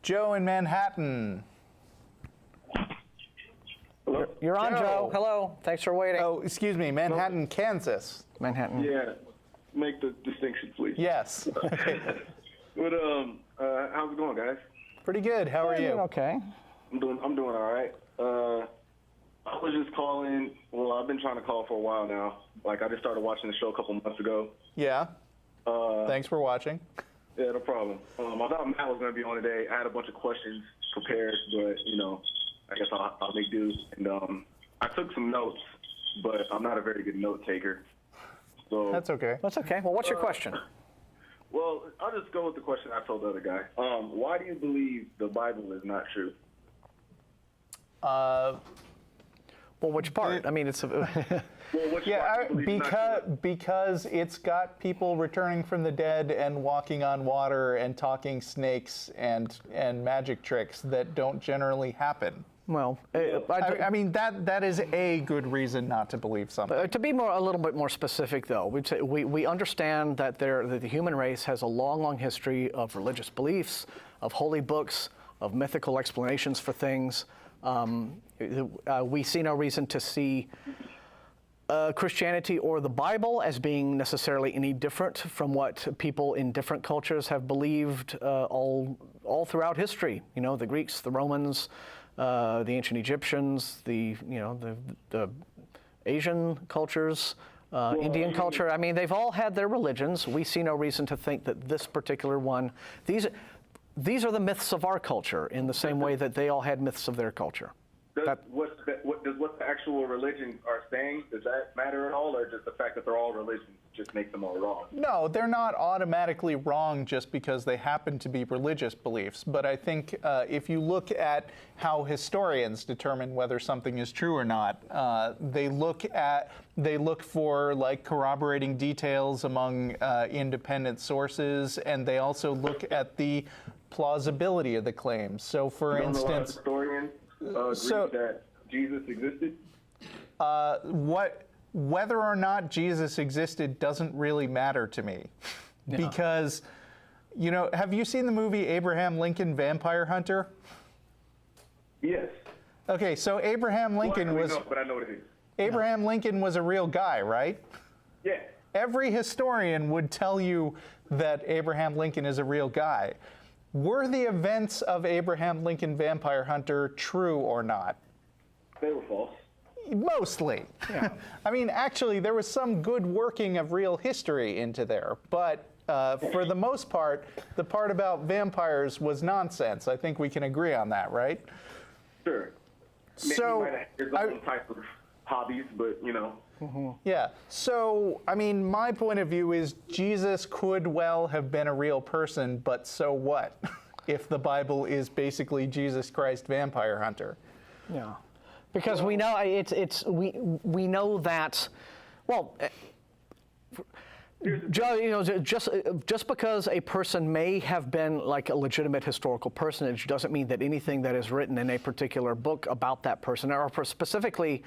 Joe in Manhattan. Hello? You're on, Joe. Hello. Thanks for waiting. Oh, excuse me, Manhattan, Kansas. Manhattan. Yeah, make the distinction, please. Yes. But how's it going, guys? Pretty good. How are you? Okay. I'm doing all right. I was just calling. Well, I've been trying to call for a while now. Like, I just started watching the show a couple months ago. Yeah. Thanks for watching. Yeah, no problem. I thought Matt was going to be on today. I had a bunch of questions prepared, but I guess I'll make do. And I took some notes, but I'm not a very good note taker. So That's okay. That's okay. Well, what's your question? Well, I'll just go with the question I told the other guy. Why do you believe the Bible is not true? Well, which part? I mean, it's a... Well, which Yeah, part do you believe is not true? because it's got people returning from the dead and walking on water and talking snakes and magic tricks that don't generally happen. well, I mean, that is a good reason not to believe something. to be a little bit more specific, though, we understand that that the human race has a long, long history of religious beliefs, of holy books, of mythical explanations for things. We see no reason to see Christianity or the Bible as being necessarily any different from what people in different cultures have believed all throughout history. The Greeks, the Romans, the ancient Egyptians, the Asian cultures, Indian culture. I mean, they've all had their religions. We see no reason to think that this particular one. These are the myths of our culture in the same way that they all had myths of their culture. Does what the actual religions are saying, does that matter at all, or does the fact that they're all religions just make them all wrong? No, they're not automatically wrong just because they happen to be religious beliefs. But I think if you look at how historians determine whether something is true or not, they look for like corroborating details among independent sources, and they also look at the plausibility of the claims. So, for instance, historians agree that Jesus existed. Whether or not Jesus existed doesn't really matter to me, because, have you seen the movie Abraham Lincoln Vampire Hunter? Yes. Okay, so Abraham Lincoln was. No, but I know what it is. Abraham Lincoln was a real guy, right? Yeah. Every historian would tell you that Abraham Lincoln is a real guy. Were the events of Abraham Lincoln Vampire Hunter true or not? They were false. Mostly. Yeah. I mean, actually, there was some good working of real history into there, but for the most part, the part about vampires was nonsense. I think we can agree on that, right? Sure. Maybe So, he might have his own type of hobbies, but Yeah. So, I mean, my point of view is Jesus could well have been a real person, but so what? If the Bible is basically Jesus Christ Vampire Hunter. Yeah, because we know we know that. Well, just because a person may have been like a legitimate historical personage doesn't mean that anything that is written in a particular book about that person, or specifically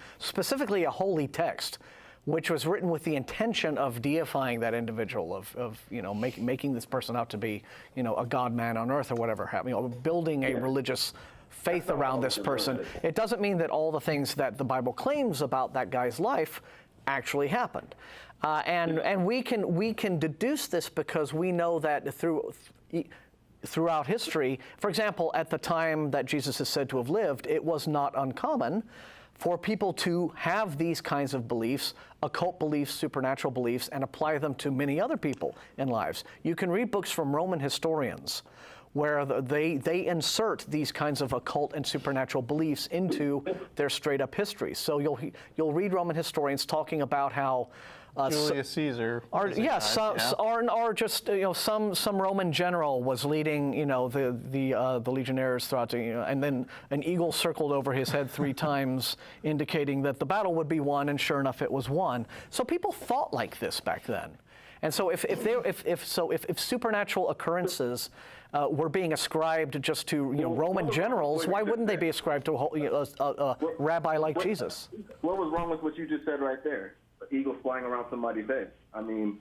a holy text, which was written with the intention of deifying that individual, of making this person out to be a god man on earth or whatever, building a religious faith around this person. It doesn't mean that all the things that the Bible claims about that guy's life actually happened. And we can deduce this because we know that throughout history, for example, at the time that Jesus is said to have lived, it was not uncommon for people to have these kinds of beliefs, occult beliefs, supernatural beliefs, and apply them to many other people in lives. You can read books from Roman historians where they insert these kinds of occult and supernatural beliefs into their straight-up histories. So you'll read Roman historians talking about how Julius Caesar. Or just some Roman general was leading the legionnaires throughout and then an eagle circled over his head 3 times, indicating that the battle would be won, and sure enough, it was won. So people thought like this back then, and so if supernatural occurrences were being ascribed just to Roman generals, why wouldn't they be ascribed to a rabbi like Jesus? What was wrong with what you just said right there? Eagles flying around somebody's head. I mean,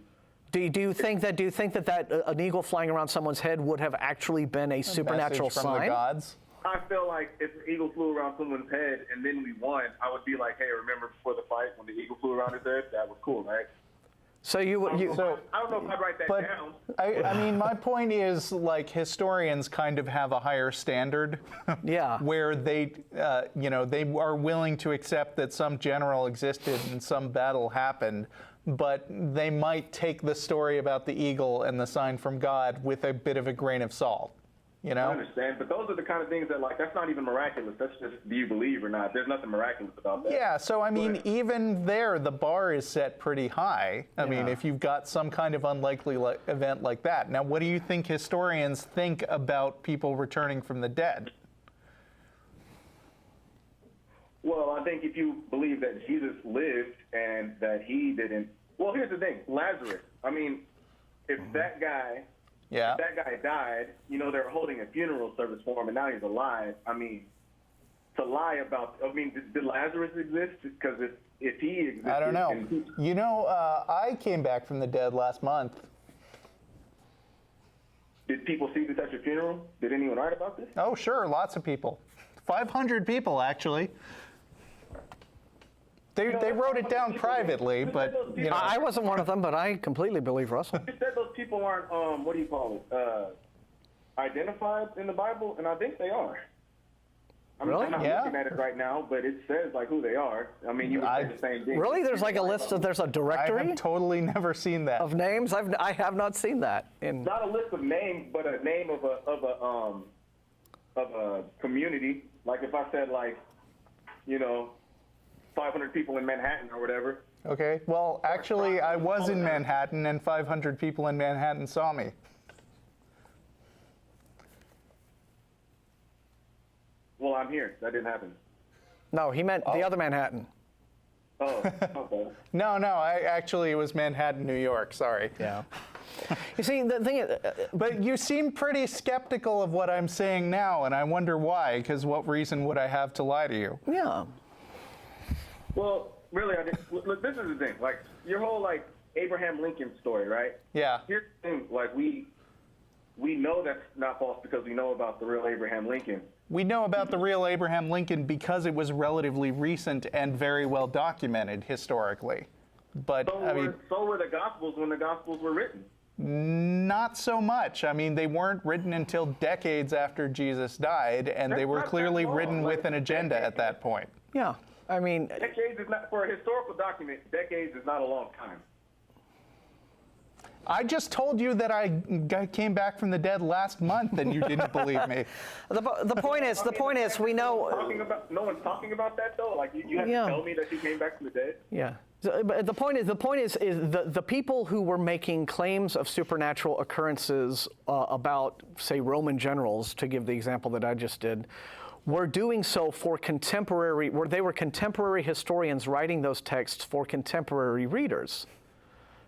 Do you think that an eagle flying around someone's head would have actually been a supernatural Message from sign? the gods? I feel like if the eagle flew around someone's head and then we won, I would be like, hey, remember before the fight when the eagle flew around his head? That was cool, right? So I don't know if I'd write that down. I mean, my point is, like, historians kind of have a higher standard. Yeah. Where they, they are willing to accept that some general existed and some battle happened, but they might take the story about the eagle and the sign from God with a bit of a grain of salt. You know? I understand, but those are the kind of things that, like, that's not even miraculous. That's just, do you believe or not? There's nothing miraculous about that. Yeah, so I mean, even there, the bar is set pretty high. I mean, if you've got some kind of unlikely event like that. Now, what do you think historians think about people returning from the dead? Well, I think if you believe that Jesus lived and that he didn't, well, here's the thing, Lazarus. I mean, if that guy... Yeah. If that guy died, they were holding a funeral service for him, and now he's alive. I mean, to lie about, did Lazarus exist? Because if he existed... I don't know. I came back from the dead last month. Did people see this at your funeral? Did anyone write about this? Oh, sure, lots of people. 500 people, actually. They wrote it down privately, but, I wasn't one of them, but I completely believe Russell. You said those people aren't, identified in the Bible, and I think they are. Really? I'm not looking at it right now, but it says, like, who they are. I mean, you would say the same thing. Really? There's like a list there's a directory? I have totally never seen that. Of names? I have not seen that. Not a list of names, but a name of a community. Like if I said, like, 500 people in Manhattan or whatever. Okay, well, actually, I was in Manhattan, and 500 people in Manhattan saw me. Well, I'm here. That didn't happen. No, he meant the other Manhattan. Oh, okay. No, it was Manhattan, New York, sorry. Yeah. You see, the thing is... But you seem pretty skeptical of what I'm saying now, and I wonder why, because what reason would I have to lie to you? Yeah. Well, really, look, this is the thing. Like, your whole, like, Abraham Lincoln story, right? Yeah. Here's the thing. Like, we know that's not false because we know about the real Abraham Lincoln. We know about the real Abraham Lincoln because it was relatively recent and very well documented historically. But, So were the Gospels when the Gospels were written. Not so much. I mean, they weren't written until decades after Jesus died, and they were clearly written with an agenda at that point. Yeah. I mean... Decades is not, for a historical document, decades is not a long time. I just told you that I came back from the dead last month, and you didn't believe me. The point is, we know... No one's talking about that, though? Like, you have to tell me that you came back from the dead? Yeah. But the point is the people who were making claims of supernatural occurrences about, say, Roman generals, to give the example that I just did, were doing so for they were contemporary historians writing those texts for contemporary readers.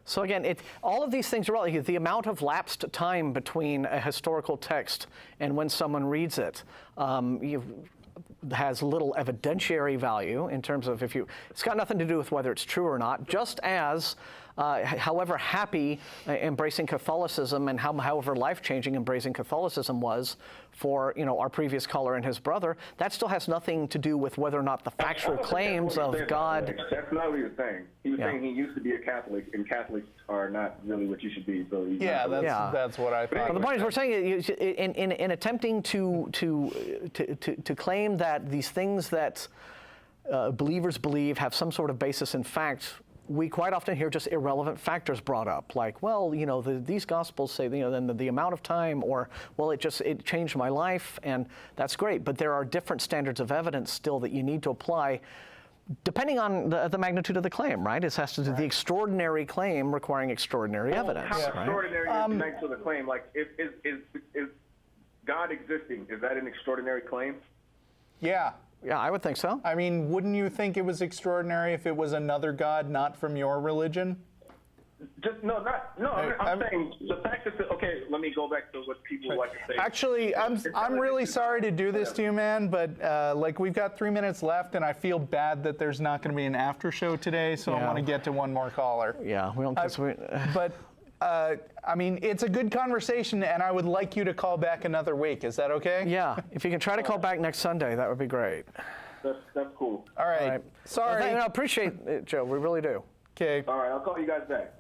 So again, all of these things are relative. The amount of lapsed time between a historical text and when someone reads it has little evidentiary value in terms of it's got nothing to do with whether it's true or not, just as however happy embracing Catholicism and however life-changing embracing Catholicism was for our previous caller and his brother, that still has nothing to do with whether or not the factual claims of God. That's not what he was saying. He was saying he used to be a Catholic, and Catholics are not really what you should be. So that's what I thought. But the point is, we're saying in attempting to claim that these things that believers believe have some sort of basis in fact, we quite often hear just irrelevant factors brought up, like, well, these Gospels say, then the amount of time, or, well, it changed my life, and that's great. But there are different standards of evidence still that you need to apply, depending on the magnitude of the claim, right? It has to do the extraordinary claim requiring extraordinary evidence. How extraordinary is the magnitude of the claim? Like, is God existing? Is that an extraordinary claim? Yeah. Yeah, I would think so. I mean, wouldn't you think it was extraordinary if it was another God not from your religion? I'm saying the fact that okay, let me go back to what people like to say. Actually, I'm really sorry to do this to you, man, but we've got 3 minutes left, and I feel bad that there's not going to be an after show today, so I want to get to one more caller. Yeah, we don't. But I mean, it's a good conversation, and I would like you to call back another week. Is that okay? Yeah, if you can try to call back next Sunday, that would be great. That's cool. All right. All right. Sorry. Well, I appreciate it, Joe. We really do. Okay. All right, I'll call you guys back.